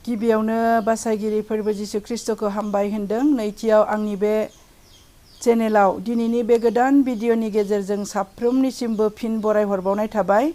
गिबियावनो बासायगिरि फोरबो जिसु ख्रिस्टखौ हामबाय होनदों। नैथियाव आंनि बे चेनेलाव दिनैनि बे गोदान भिडिअनि गेजेरजों साफ्रोमनिसिमबो फिन बराय हरबावनाय थाबाय।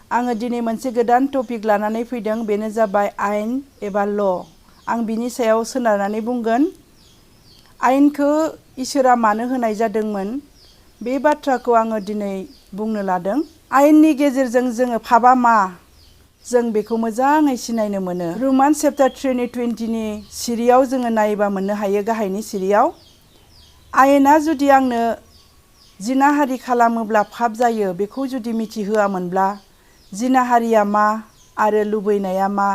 आङो दिनै मोनसे गोदान टपिक लानानै फैदों, बेनो जाबाय आयेन एबा ल'। आं बिनि सायाव सोनारनानै बुंगोन। आयेनखौ इसोरा मानो होनाय जादोंमोन, बे बाथ्राखौ आङो दिनै बुंनो लादों। आयेननि गेजेरजों जोङो पापा मा, जों बेखौ मोजाङै सिनायनो मोनो। रमान्स चैप्टार 3:20 सिरियाव जोङो नायोबा मोननो हायो, गाहायनि सिरियाव। आयेना जुदि आंनो जिनाहारि खालामोब्ला पाप जायो बेखौ जुदि मिथिहोआमोनब्ला, जिनाहारिया मा आरो लुबैनाया मा,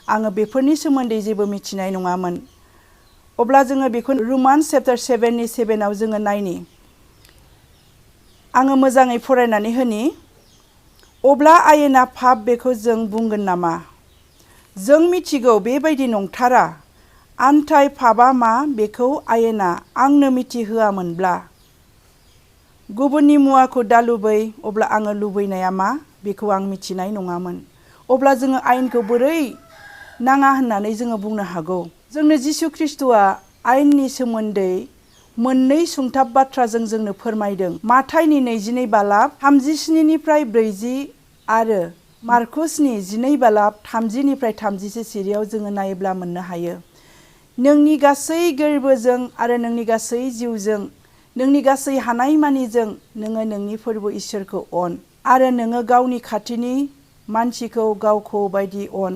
आङो बेफोरनि सोमोन्दै जेबो मिथिनाय नङामोन। अब्ला जोङो बेखौ रमान्स चैप्टार 7:7 जोङो नायनि। आङो मोजाङै फरायनानै होनि। अब्ला आयेना पाप बेखौ जों बुंगोन नामा? जों मिथिगौ बेबायदि नंथारा। आन्थाय पापा मा बेखौ आयेना आंनो मिथिहोआमोनब्ला, गुबुननि मुवाखौ दा लुबै, अब्ला आङो लुबैनाया मा बेखौ आं मिथिनाय नङामोन। अब्ला जोङो आयेनखौ बोरै नाङा होननानै जोङो बुंनो हागौ? जोंनो जिसु ख्रिस्ट'आ आयेननि सोमोन्दै मोननै सुंथाब बाथ्राजों जोंनो फोरमायदों। माथाइनि 22:37-40 आरो मार्कुसनि 12:30-31 सिरियाव जोङो नायोब्ला मोननो हायो। नोंनि गासै गोर्बोजों आरो नोंनि गासै जिउजों, नोंनि गासै हानायमानिजों नोङो नोंनि फोरबो इसोरखौ अन, आरो नोङो गावनि खाथिनि मानसिखौ गावखौ बायदि अन।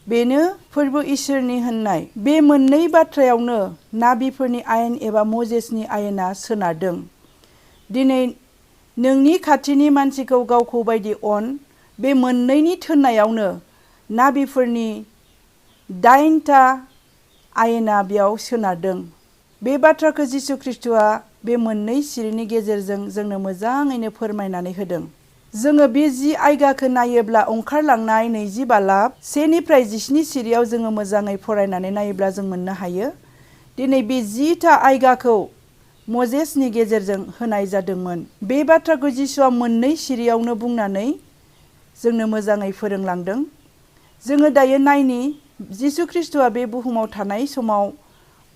बेनो फोरबो इसोरनि होननाय। बे मोननै बाथ्रायावनो नाबिफोरनि आयेन एबा मजेसनि आयेना सोनारदों। दिनै नोंनि खाथिनि मानसिखौ गावखौ बायदि अन, बे मोननैनि थोननायावनो नाबिफोरनि 8टा आयेना बेयाव सोनारदों। बे बाथ्राखौ जिसु ख्रिस्ट'आ बे मोननै सिरिनि गेजेरजों जोंनो मोजाङैनो फोरमायनानै होदों। जोङो बे 10 आयगाखौ नायोब्ला ओंखारलांनाय 20:1-17 सिरियाव जोङो मोजाङै फरायनानै नायोब्ला जों मोननो हायो। दिनै बे 10टा आयगाखौ मजेसनि गेजेरजों होनाय जादोंमोन। बे बाथ्राखौ जिसुआ मोननै सिरियावनो बुंनानै जोंनो मोजाङै फोरोंलांदों। जोङो दायो नायनि जिसु ख्रिस्ट'आ बे बुहुमाव थानाय समाव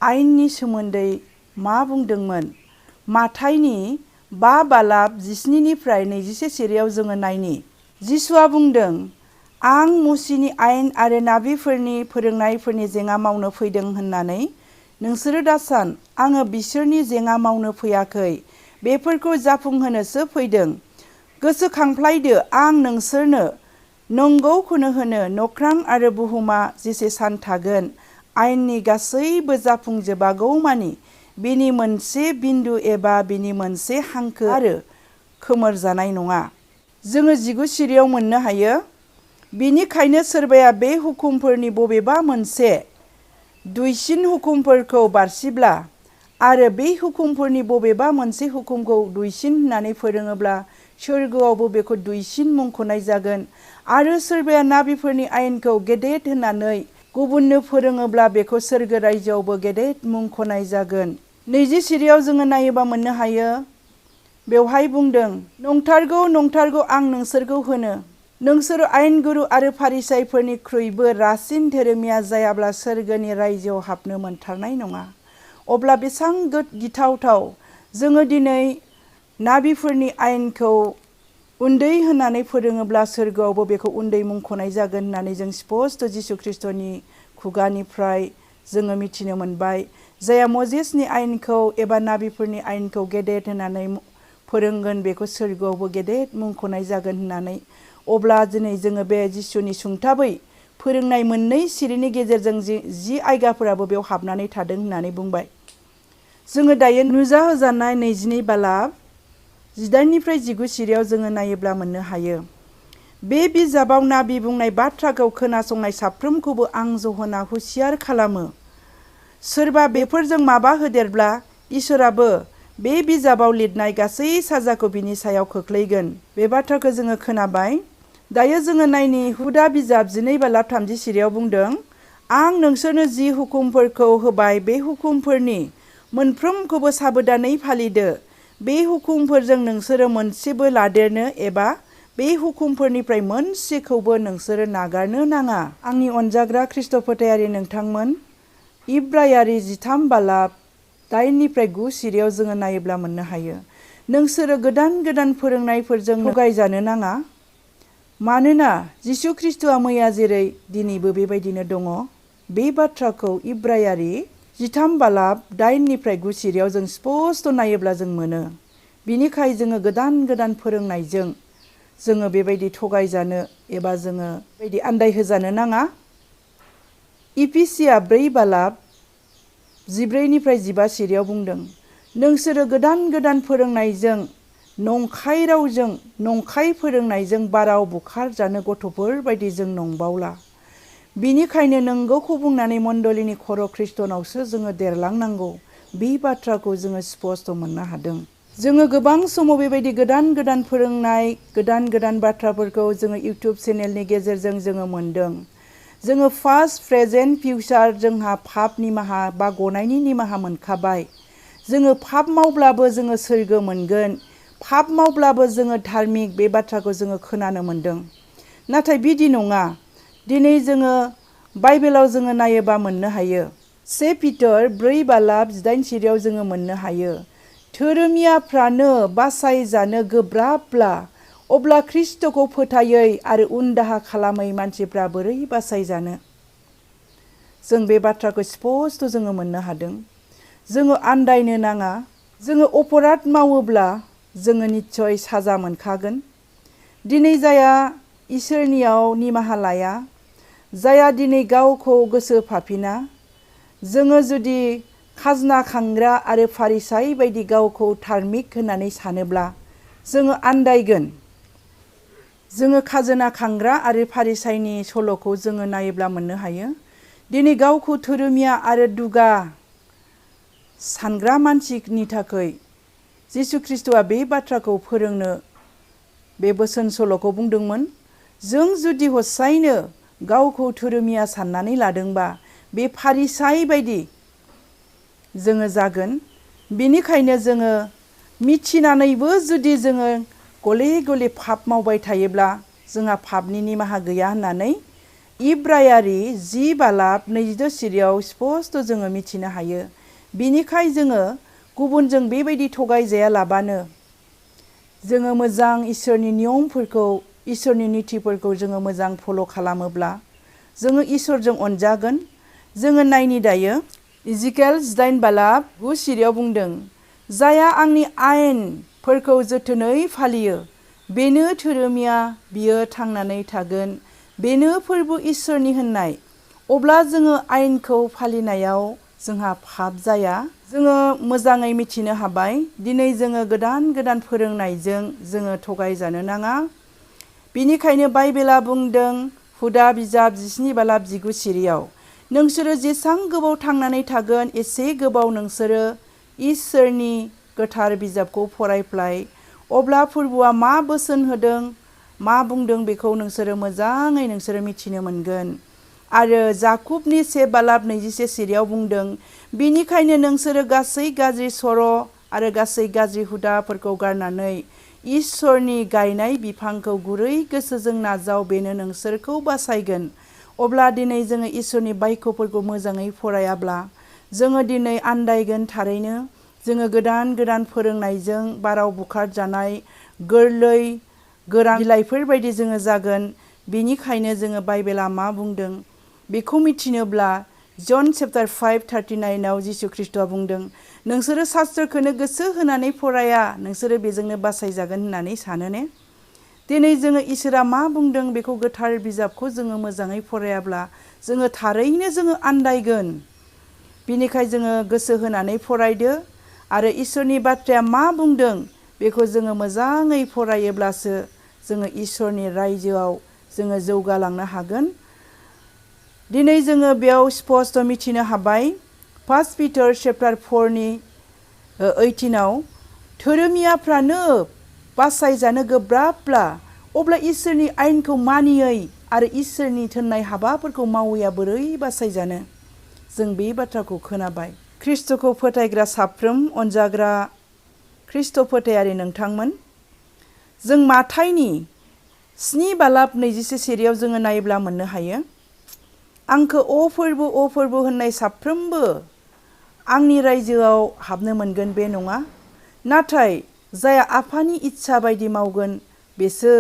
आयेननि सोमोन्दै मा बुंदोंमोन। माथाइनि 5:17-21 सिरियाव जोङो नायनि। जिसुआ बुंदों, आं मुसिनि आयेन आरो नाबिफोरनि फोरोंनायफोरनि जेङा मावनो फैदों होननानै नोंसोरो दा सान। आङो बिसोरनि जेङा मावनो फैयाखै, बेफोरखौ जाफुंहोनोसो फैदों। गोसोखांफ्लायदो, आं नोंसोरनो नंगौखौनो होनो, नख्रां आरो बुहुमा जेसे सान थागोन, आयेननि गासैबो जाफुंजोबागौमानि बेनि मोनसे बिन्दु एबा बेनि मोनसे हांखो आरो खोमोरजानाय नङा। जोङो 19 सिरियाव मोननो हायो। बिनिखायनो सोरबाया बे हुकुमफोरनि बबेबा मोनसे दुइसिन हुकुमफोरखौ बारसिब्ला, आरो बे हुकुमफोरनि बबेबा मोनसे हुकुमखौ दुइसिन होननानै फोरोङोब्ला, सोरगोआवबो बेखौ दुइसिन मुंख'नाय जागोन। आरो सोरबाया नाबिफोरनि आयेनखौ गेदेर होननानै गुबुननो फोरोङोब्ला, बेखौ सोरगो रायजोआवबो गेदेर मुंख'नाय जागोन। 20 सिरियाव जोङो नायोबा मोननो हायो। बेवहाय बुंदों, नंथारगौ नंथारगौ आं नोंसोरखौ होनो, नोंसोरो आयेनगुरु आरो फारिसाइफोरनिख्रुइबो रासिन धोरोमिया जायाब्ला सोरगोनि रायजोआव हाबनो मोनथारनाय नङा। अब्ला बेसेबां गिथावथाव, जोङो दिनै नाबिफोरनि आयेनखौ उन्दै होननानै फोरोङोब्ला सोरगोआवबो बेखौ उन्दै मुंख'नाय जागोन होननानै जों स्पष्ट जिसु ख्रिस्ट'नि खुगानिफ्राय जोङो मिथिनो मोनबाय। जायहा मजेसनि आयेनखौ एबा नाबिफोरनि आयेनखौ गेदेर होननानै फोरोंगोन, बेखौ सोरगोआवबो गेदेर मुंख'नाय जागोन होननानै। अब्ला दिनै जोङो बे जिसुनि सुंथाबै फोरोंनाय मोननै सिरिनि गेजेरजों 10 आयगाफोराबो बेयाव हाबनानै थादों होननानै बुंबाय। जोङो दायो नुजाहोजानाय 22:18-19 सिरियाव जोङो नायोब्ला मोननो हायो। बे बिजाबाव नाबि बुंनाय बाथ्राखौ खोनासंनाय साफ्रोमखौबो आं जहना हुसियार खालामो। सोरबा बेफोरजों माबा होदेरब्ला, इसोराबो बे बिजाबाव लिरनाय गासै साजाखौ बिनि सायाव खोख्लैगोन। बे बाथ्राखौ जोङो खोनाबाय। दायो जोङो नायनि हुदा बिजाब 12:30 सिरियाव बुंदों, आं नोंसोरनो 10 हुकुमफोरखौ होबाय, बे हुकुमफोरनि मोनफ्रोमखौबो साबोदानै फालिदो। बे हुकुमफोरजों नोंसोरो मोनसेबो लादेरनो एबा बे हुकुमफोरनिफ्राय मोनसेखौबो नोंसोरो नागारनो नाङा। आंनि अनजाग्रा ख्रिस्ट' फोथायारि नोंथांमोन, इब्रायारि 13:8-9 सिरियाव जोङो नायोब्ला मोननो हायो। नोंसोरो गोदान गोदान फोरोंनायफोरजों थगायजानो नाङा, मानोना जिसु ख्रिस्ट'आ मैया जेरै दिनैबो बेबायदिनो दङ। बे बाथ्राखौ इब्रायारि 13:8-9 सिरियाव जों स्पष्ट नायोब्ला जों मोनो। बिनिखाय जोङो गोदान गोदान फोरोंनायजों जोङो बेबायदि थगायजानो एबा जोङो बेबायदि आन्दायहोजानो नाङा। इफिसिया 4:14-15 सिरियाव बुंदों, नोंसोरो गोदान गोदान फोरोंनायजों, नंखाय रावजों, नंखाय फोरोंनायजों बाराव बुखारजानो गथ'फोर बायदि जों नंबावला। बिनिखायनो नंगौखौ बुंनानै मण्डलीनि खर' ख्रिस्टनावसो जोङो देरलांनांगौ। बे बाथ्राखौ जोङो स्पष्ट मोननो हादों। जोङो गोबां समाव बेबायदि गोदान गोदान फोरोंनाय, गोदान गोदान बाथ्राफोरखौ जोङो इउटुब चेनेलनि गेजेरजों जोङो मोनदों। जोङो पास्ट, प्रेजेन्ट, फिउचार जोंहा पाप निमाहा बा गनायनि निमाहा मोनखाबाय। जोङो पाप मावब्लाबो जोङो सोरगो मोनगोन, पाप मावब्लाबो जोङो धार्मिक, बे बाथ्राखौ जोङो खोनानो मोनदों। नाथाय बिदि नङा। दिनै जोङो बाइबेलाव जोङो नायोबा मोननो हायो। 1 पिटार 4:18 सिरियाव जोङो मोननो हायो, धोरोमियाफ्रानो बासायजानो गोब्राबब्ला अब्ला ख्रिस्ट'खौ फोथायै आरो उनदाहा खालामै मानसिफ्रा बोरै बासायजानो? जों बे बाथ्राखौ स्पष्ट जोङो मोननो हादों। जोङो आन्दायनो नाङा। जोङो अपराध मावोब्ला जोङो निस्सय साजा मोनखागोन। दिनै जाया इसोरनियाव निमाहा लाया, जाया दिनै गावखौ गोसोफाफिना, जोङो जुदि खाजना खांग्रा आरो फारिसाइ बायदि गावखौ धार्मिक होननानै सानोब्ला जोङो आन्दायगोन। जोङो खाजोना खांग्रा आरो फारिसाइनि सल'खौ जोङो नायोब्ला मोननो हायो। दिनै गावखौ धोरोमिया आरो दुगा सानग्रा मानसिनि थाखाय जिसु ख्रिस्ट'आ बे बाथ्राखौ फोरोंनो बे बोसोन सल'खौ बुंदोंमोन। जों जुदि हसायैनो गावखौ धोरोमिया साननानै लादोंबा बे फारिसाइ बायदि जोङो जागोन। बेनिखायनो जोङो मिथिनानैबो जुदि जोङो गले गले पाप मावबाय थायोब्ला जोंहा पापनि निमाहा गैया होननानै इब्रायारि 10:22 सिरियाव स्पष्ट जोङो मिथिनो हायो। बिनिखाय जोङो गुबुनजों बेबायदि थगायजायालाबानो जोङो मोजां इसोरनि नियमफोरखौ, इसोरनि नितिफोरखौ जोङो मोजां फल' खालामोब्ला जोङो इसोरजों अनजागोन। जोङो नायनि दायो इजिकेल 8:9 सिरियाव बुंदों, जाया आंनि आयेनफोरखौ जोथोनै फालियो बेनो धोरोमिया, बियो थांनानै थागोन, बेनो फोरबु इसोरनि होननाय। अब्ला जोङो आयेनखौ फालिनायाव जोंहा पाप जाया। जोङो मोजाङै मिथिनो हाबाय। दिनै जोङो गोदान गोदान फोरोंनायजों जोङो थगायजानो नाङा। बिनिखायनो बाइबेला बुंदों हुदा बिजाब 17:19 सिरियाव, नोंसोरो जेसां गोबाव थांनानै थागोन एसे गोबाव नोंसोरो इसोरनि गोथार बिजाबखौ फरायफ्लाय, अब्ला फोरबुआ मा बोसोन होदों, मा बुंदों बेखौ नोंसोरो मोजाङै नोंसोरो मिथिनो मोनगोन। आरो जाकुबनि 1:21 सिरियाव बुंदों, बिनिखायनो नोंसोरो गासै गाज्रि सर' आरो गासै गाज्रि हुदाफोरखौ गारनानै इसोरनि गायनाय बिफांखौ गुरै गोसोजों नाजाव, बेनो नोंसोरखौ बासायगोन। अब्ला दिनै जोङो इसोरनि बायख'फोरखौ मोजाङै फरायाब्ला जोङो दिनै आन्दायगोन। थारैनो जोङो गोदान गोदान फोरोंनायजों बाराव बुखारजानाय गोरलै गोरान बिलाइफोर बायदि जोङो जागोन। बिनिखायनो जोङो बाइबेला मा बुंदों बेखौ मिथिनोब्ला जन 5:39 जिसु ख्रिस्ट'आ बुंदों, नोंसोरो शास्त्रखौनो गोसो होनानै फराया, नोंसोरो बेजोंनो बासायजागोन होननानै सानो ने? दिनै जोङो इसोरा मा बुंदों बेखौ गोथार बिजाबखौ जोङो मोजाङै फरायाब्ला जोङो थारैनो जोङो आन्दायगोन। बिनिखाय जोङो गोसो होनानै फरायदो आरो इसोरनि बाथ्राया मा बुंदों बेखौ जोङो मोजाङै फरायोब्लासो जोङो इसोरनि रायजोआव जोङो जौगालांनो हागोन। दिनै जोङो बेयाव स्पष्ट मिथिनो हाबाय 1 पिटार 4:18 धोरोमियाफ्रानो बासायजानो गोब्राबब्ला अब्ला इसोरनि आयेनखौ मानियै आरो इसोरनि थिननाय हाबाफोरखौ मावैया बोरै बासायजानो? जों बे बाथ्राखौ खोनाबाय। ख्रिस्ट'खौ फोथायग्रा साफ्रोम अनजाग्रा ख्रिस्ट' फोथायारि नोंथांमोन, जों माथाइनि 7 बालाब 24 सिरियाव जोङो नायोब्ला मोननो हायो। आंखौ अ फोरबु होननाय साफ्रोमबो आंनि रायजोआव हाबनो मोनगोन बे नङा, नाथाय जाय आफानि इच्छा बायदि मावगोन बेसो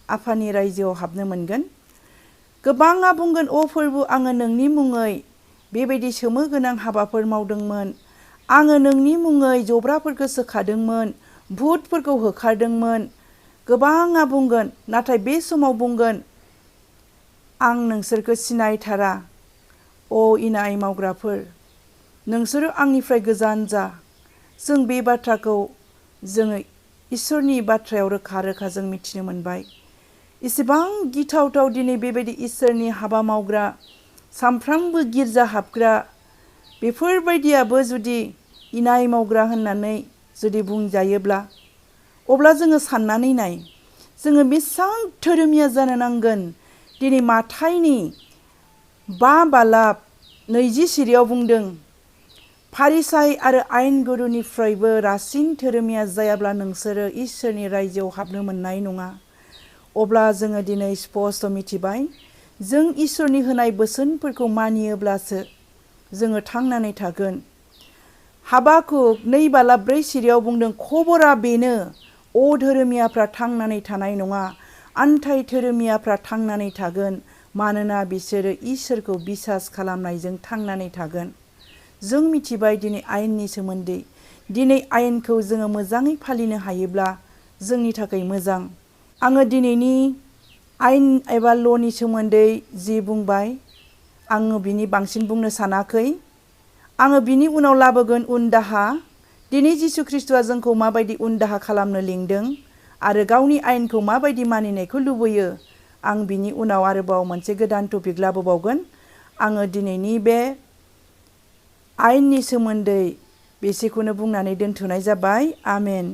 आफानि रायजोआव हाबनो मोनगोन। गोबाङा बुंगोन अ फोरबु आङो नोंनि मुङै बेबायदि सोमो गोनां हाबाफोर मावदोंमोन, आङो नोंनि मुङै जब्राफोरखौ सोखादोंमोन, भुतफोरखौ होखारदोंमोन। गोबाङा बुंगोन, नाथाय बे समाव बुंगोन आं नोंसोरखौ सिनायथारा अ इनाय मावग्राफोर, नोंसोरो आंनिफ्राय गोजान जा। जों बे बाथ्राखौ जोङो इसोरनि बाथ्रायाव रोखा रोखा जों मिथिनो मोनबाय। इसेबां गिथावथाव दिनै बेबायदि इसोरनि हाबा मावग्रा, सानफ्रामबो गिर्जा हाबग्रा बेफोरबायदियाबो जुदि इनाय मावग्रा होननानै जुदि बुंजायोब्ला, अब्ला जोङो साननानै नाय, जोङो बेसेबां धोरोमिया जानो नांगोन। दिनै माथाइनि 5 बालाब 20 सिरियाव बुंदों, फारिसाय आरो आयेन गुरुनिफ्रायबो रासिन धोरोमिया जायाब्ला नोंसोरो इसोरनि रायजोआव हाबनो मोननाय नङा। अब्ला जोङो दिनै स्पष्ट मिथिबाय, जों इसोरनि होनाय बोसोनफोरखौ मानियोब्लासो जोङो थांनानै थागोन। हाबाकुक 2 बालाब 4 सिरियाव बुंदों, खबरा बेनो अ धोरोमियाफ्रा थांनानै थानाय नङा, आन्थाय धोरोमियाफ्रा थांनानै थागोन, मानोना बिसोरो इसोरखौ बिसास खालामनायजों थांनानै थागोन। जों मिथिबाय दिनै आयेननि सोमोन्दै। दिनै आयेनखौ जोङो मोजाङै फालिनो हायोब्ला जोंनि थाखाय मोजां। आङो दिनैनि आयेन एबा ल'नि सोमोन्दै जि बुंबाय, आङो बिनि बांसिन बुंनो सानाखै। आङो बिनि उनाव लाबोगोन उन दाहा। दिनै जिसु ख्रिस्ट'आ जोंखौ माबायदि उन दाहा खालामनो लिंदों आरो गावनि आयेनखौ माबायदि मानिनायखौ लुबैयो, आं बिनि उनाव आरोबाव मोनसे गोदान टपिक लाबोबावगोन। आङो दिनैनि बे आयेननि सोमोन्दै बेसेखौनो बुंनानै दोनथ'नाय जाबाय। आमेन।